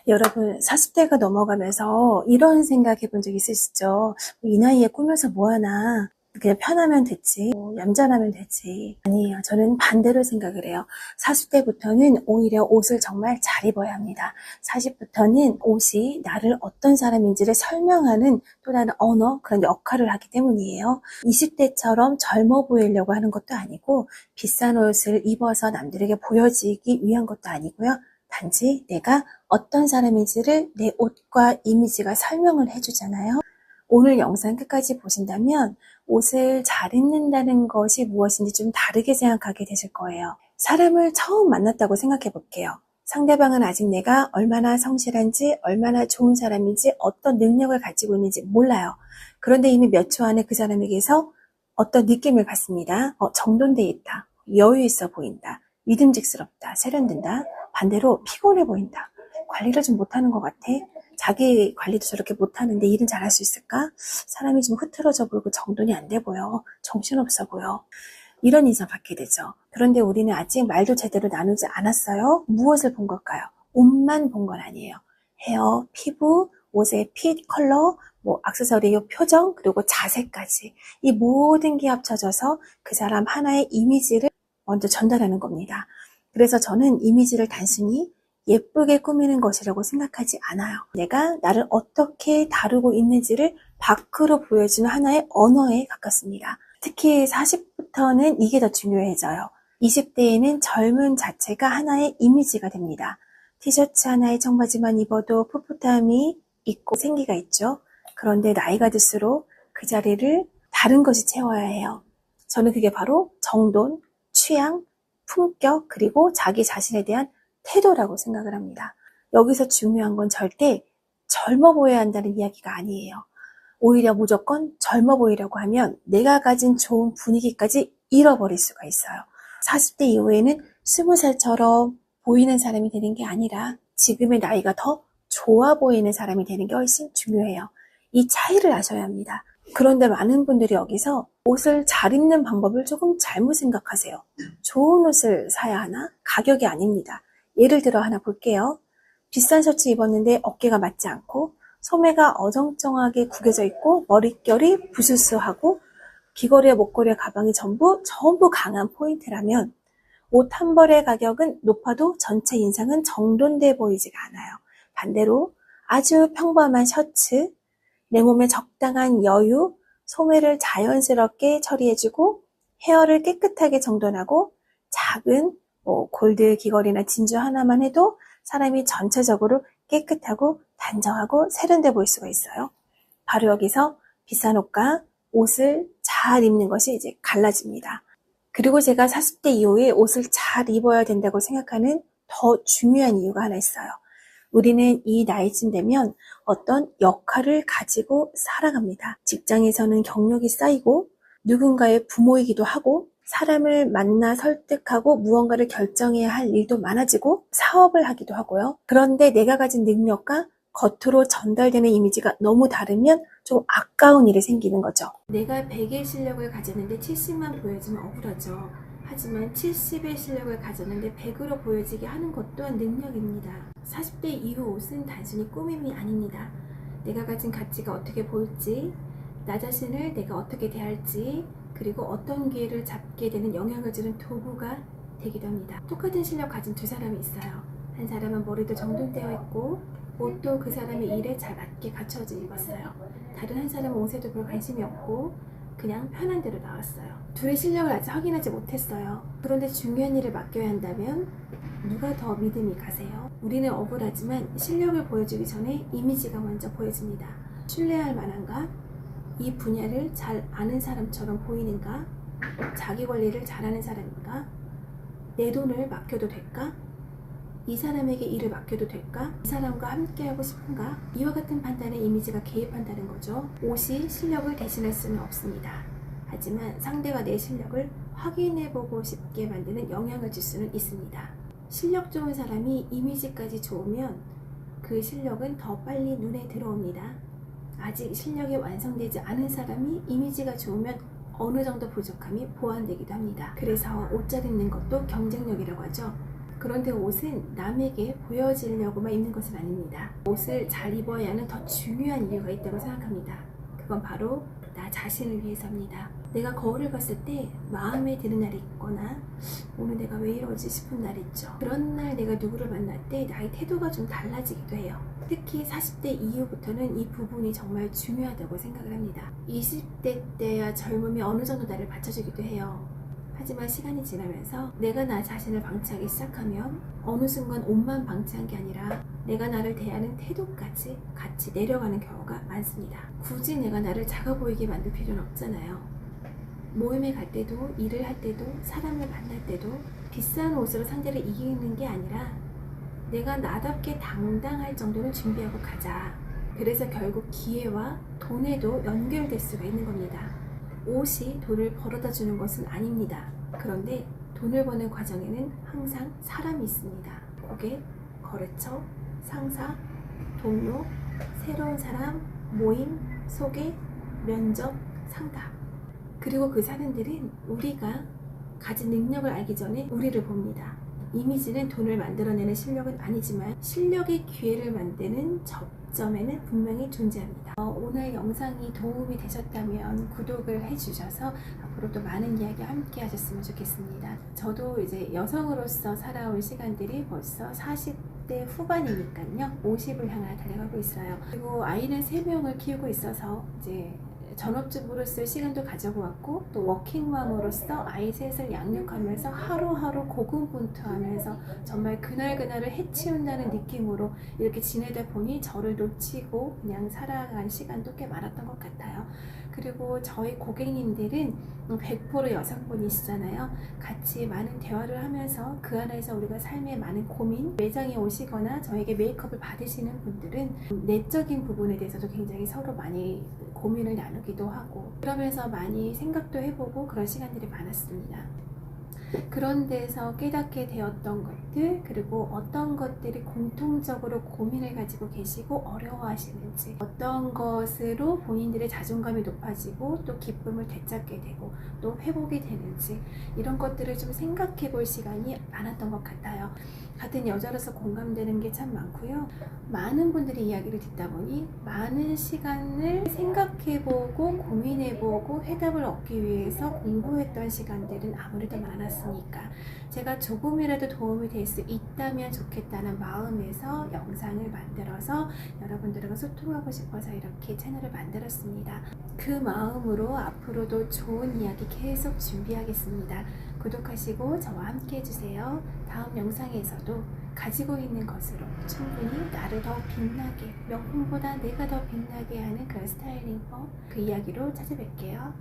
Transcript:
여러분 40대가 넘어가면서 이런 생각 해본 적 있으시죠? 이 나이에 꾸며서 뭐하나, 그냥 편하면 됐지, 얌전하면 되지. 아니에요. 저는 반대로 생각을 해요. 40대부터는 오히려 옷을 정말 잘 입어야 합니다. 40부터는 옷이 나를 어떤 사람인지를 설명하는 또 다른 언어, 그런 역할을 하기 때문이에요. 20대처럼 젊어 보이려고 하는 것도 아니고, 비싼 옷을 입어서 남들에게 보여지기 위한 것도 아니고요. 단지 내가 어떤 사람인지를 내 옷과 이미지가 설명을 해주잖아요. 오늘 영상 끝까지 보신다면 옷을 잘 입는다는 것이 무엇인지 좀 다르게 생각하게 되실 거예요. 사람을 처음 만났다고 생각해 볼게요. 상대방은 아직 내가 얼마나 성실한지, 얼마나 좋은 사람인지, 어떤 능력을 가지고 있는지 몰라요. 그런데 이미 몇 초 안에 그 사람에게서 어떤 느낌을 받습니다. 정돈돼 있다, 여유 있어 보인다, 믿음직스럽다, 세련된다. 반대로 피곤해 보인다, 관리를 좀 못하는 것 같아, 자기 관리도 저렇게 못하는데 일은 잘할 수 있을까? 사람이 좀 흐트러져 보이고 정돈이 안 돼 보여, 정신없어 보여. 이런 인상 받게 되죠. 그런데 우리는 아직 말도 제대로 나누지 않았어요. 무엇을 본 걸까요? 옷만 본 건 아니에요. 헤어, 피부, 옷의 핏, 컬러, 액세서리의 표정, 그리고 자세까지. 이 모든 게 합쳐져서 그 사람 하나의 이미지를 먼저 전달하는 겁니다. 그래서 저는 이미지를 단순히 예쁘게 꾸미는 것이라고 생각하지 않아요. 내가 나를 어떻게 다루고 있는지를 밖으로 보여주는 하나의 언어에 가깝습니다. 특히 40부터는 이게 더 중요해져요. 20대에는 젊은 자체가 하나의 이미지가 됩니다. 티셔츠 하나에 청바지만 입어도 풋풋함이 있고 생기가 있죠. 그런데 나이가 들수록 그 자리를 다른 것이 채워야 해요. 저는 그게 바로 정돈, 취향, 품격, 그리고 자기 자신에 대한 태도라고 생각을 합니다. 여기서 중요한 건 절대 젊어 보여야 한다는 이야기가 아니에요. 오히려 무조건 젊어 보이려고 하면 내가 가진 좋은 분위기까지 잃어버릴 수가 있어요. 40대 이후에는 20살처럼 보이는 사람이 되는 게 아니라 지금의 나이가 더 좋아 보이는 사람이 되는 게 훨씬 중요해요. 이 차이를 아셔야 합니다. 그런데 많은 분들이 여기서 옷을 잘 입는 방법을 조금 잘못 생각하세요. 좋은 옷을 사야 하나? 가격이 아닙니다. 예를 들어 하나 볼게요. 비싼 셔츠 입었는데 어깨가 맞지 않고, 소매가 어정쩡하게 구겨져 있고, 머릿결이 부스스하고, 귀걸이와 목걸이와 가방이 전부 강한 포인트라면 옷 한 벌의 가격은 높아도 전체 인상은 정돈돼 보이지가 않아요. 반대로 아주 평범한 셔츠, 내 몸에 적당한 여유, 소매를 자연스럽게 처리해주고, 헤어를 깨끗하게 정돈하고, 작은 골드 귀걸이나 진주 하나만 해도 사람이 전체적으로 깨끗하고 단정하고 세련돼 보일 수가 있어요. 바로 여기서 비싼 옷과 옷을 잘 입는 것이 이제 갈라집니다. 그리고 제가 40대 이후에 옷을 잘 입어야 된다고 생각하는 더 중요한 이유가 하나 있어요. 우리는 이 나이쯤 되면 어떤 역할을 가지고 살아갑니다. 직장에서는 경력이 쌓이고, 누군가의 부모이기도 하고, 사람을 만나 설득하고 무언가를 결정해야 할 일도 많아지고, 사업을 하기도 하고요. 그런데 내가 가진 능력과 겉으로 전달되는 이미지가 너무 다르면 좀 아까운 일이 생기는 거죠. 내가 100의 실력을 가졌는데 70만 보여주면 억울하죠. 하지만 70의 실력을 가졌는데 100으로 보여지게 하는 것 또한 능력입니다. 40대 이후 옷은 단순히 꾸밈이 아닙니다. 내가 가진 가치가 어떻게 보일지, 나 자신을 내가 어떻게 대할지, 그리고 어떤 기회를 잡게 되는 영향을 주는 도구가 되기도 합니다. 똑같은 실력 가진 두 사람이 있어요. 한 사람은 머리도 정돈되어 있고 옷도 그 사람의 일에 잘 맞게 갖춰져 입었어요. 다른 한 사람은 옷에도 별 관심이 없고 그냥 편한 대로 나왔어요. 둘의 실력을 아직 확인하지 못했어요. 그런데 중요한 일을 맡겨야 한다면 누가 더 믿음이 가세요? 우리는 억울하지만 실력을 보여주기 전에 이미지가 먼저 보여집니다. 신뢰할 만한가? 이 분야를 잘 아는 사람처럼 보이는가? 자기 관리를 잘하는 사람인가? 내 돈을 맡겨도 될까? 이 사람에게 일을 맡겨도 될까? 이 사람과 함께하고 싶은가? 이와 같은 판단에 이미지가 개입한다는 거죠. 옷이 실력을 대신할 수는 없습니다. 하지만 상대가 내 실력을 확인해보고 싶게 만드는 영향을 줄 수는 있습니다. 실력 좋은 사람이 이미지까지 좋으면 그 실력은 더 빨리 눈에 들어옵니다. 아직 실력이 완성되지 않은 사람이 이미지가 좋으면 어느 정도 부족함이 보완되기도 합니다. 그래서 옷 잘 입는 것도 경쟁력이라고 하죠. 그런데 옷은 남에게 보여지려고만 입는 것은 아닙니다. 옷을 잘 입어야 하는 더 중요한 이유가 있다고 생각합니다. 그건 바로 나 자신을 위해서입니다. 내가 거울을 봤을 때 마음에 드는 날이 있거나 오늘 내가 왜 이러지 싶은 날 있죠. 그런 날 내가 누구를 만날 때 나의 태도가 좀 달라지기도 해요. 특히 40대 이후부터는 이 부분이 정말 중요하다고 생각을 합니다. 20대 때야 젊음이 어느 정도 나를 받쳐주기도 해요. 하지만 시간이 지나면서 내가 나 자신을 방치하기 시작하면 어느 순간 옷만 방치한 게 아니라 내가 나를 대하는 태도까지 같이 내려가는 경우가 많습니다. 굳이 내가 나를 작아 보이게 만들 필요는 없잖아요. 모임에 갈 때도, 일을 할 때도, 사람을 만날 때도 비싼 옷으로 상대를 이기는 게 아니라 내가 나답게 당당할 정도는 준비하고 가자. 그래서 결국 기회와 돈에도 연결될 수가 있는 겁니다. 옷이 돈을 벌어다 주는 것은 아닙니다. 그런데 돈을 버는 과정에는 항상 사람이 있습니다. 고객, 거래처, 상사, 동료, 새로운 사람, 모임, 소개, 면접, 상담. 그리고 그 사람들은 우리가 가진 능력을 알기 전에 우리를 봅니다. 이미지는 돈을 만들어내는 실력은 아니지만 실력의 기회를 만드는 접점에는 분명히 존재합니다. 오늘 영상이 도움이 되셨다면 구독을 해주셔서 앞으로도 많은 이야기 함께 하셨으면 좋겠습니다. 저도 이제 여성으로서 살아온 시간들이 벌써 40대 후반이니까요. 50을 향해 달려가고 있어요. 그리고 아이는 3명을 키우고 있어서 이제 전업주부로서의 시간도 가져보았고 또 워킹맘으로서 아이 셋을 양육하면서 하루하루 고군분투하면서 정말 그날그날을 해치운다는 느낌으로 이렇게 지내다 보니 저를 놓치고 그냥 살아간 시간도 꽤 많았던 것 같아요. 그리고 저희 고객님들은 100% 여성분이시잖아요. 같이 많은 대화를 하면서 그 안에서 우리가 삶의 많은 고민, 매장에 오시거나 저에게 메이크업을 받으시는 분들은 내적인 부분에 대해서도 굉장히 서로 많이 고민을 나누기도 하고 그러면서 많이 생각도 해보고 그런 시간들이 많았습니다. 그런 데서 깨닫게 되었던 것들, 그리고 어떤 것들이 공통적으로 고민을 가지고 계시고 어려워하시는지, 어떤 것으로 본인들의 자존감이 높아지고 또 기쁨을 되찾게 되고 또 회복이 되는지 이런 것들을 좀 생각해 볼 시간이 많았던 것 같아요. 같은 여자로서 공감되는 게 참 많고요. 많은 분들이 이야기를 듣다 보니 많은 시간을 생각해보고 고민해보고 해답을 얻기 위해서 공부했던 시간들은 아무래도 많았으니까 제가 조금이라도 도움이 될 수 있다면 좋겠다는 마음에서 영상을 만들어서 여러분들과 소통하고 싶어서 이렇게 채널을 만들었습니다. 그 마음으로 앞으로도 좋은 이야기 계속 준비하겠습니다. 구독하시고 저와 함께 해주세요. 다음 영상에서도 가지고 있는 것으로 충분히 나를 더 빛나게, 명품보다 내가 더 빛나게 하는 그런 스타일링법, 그 이야기로 찾아뵐게요.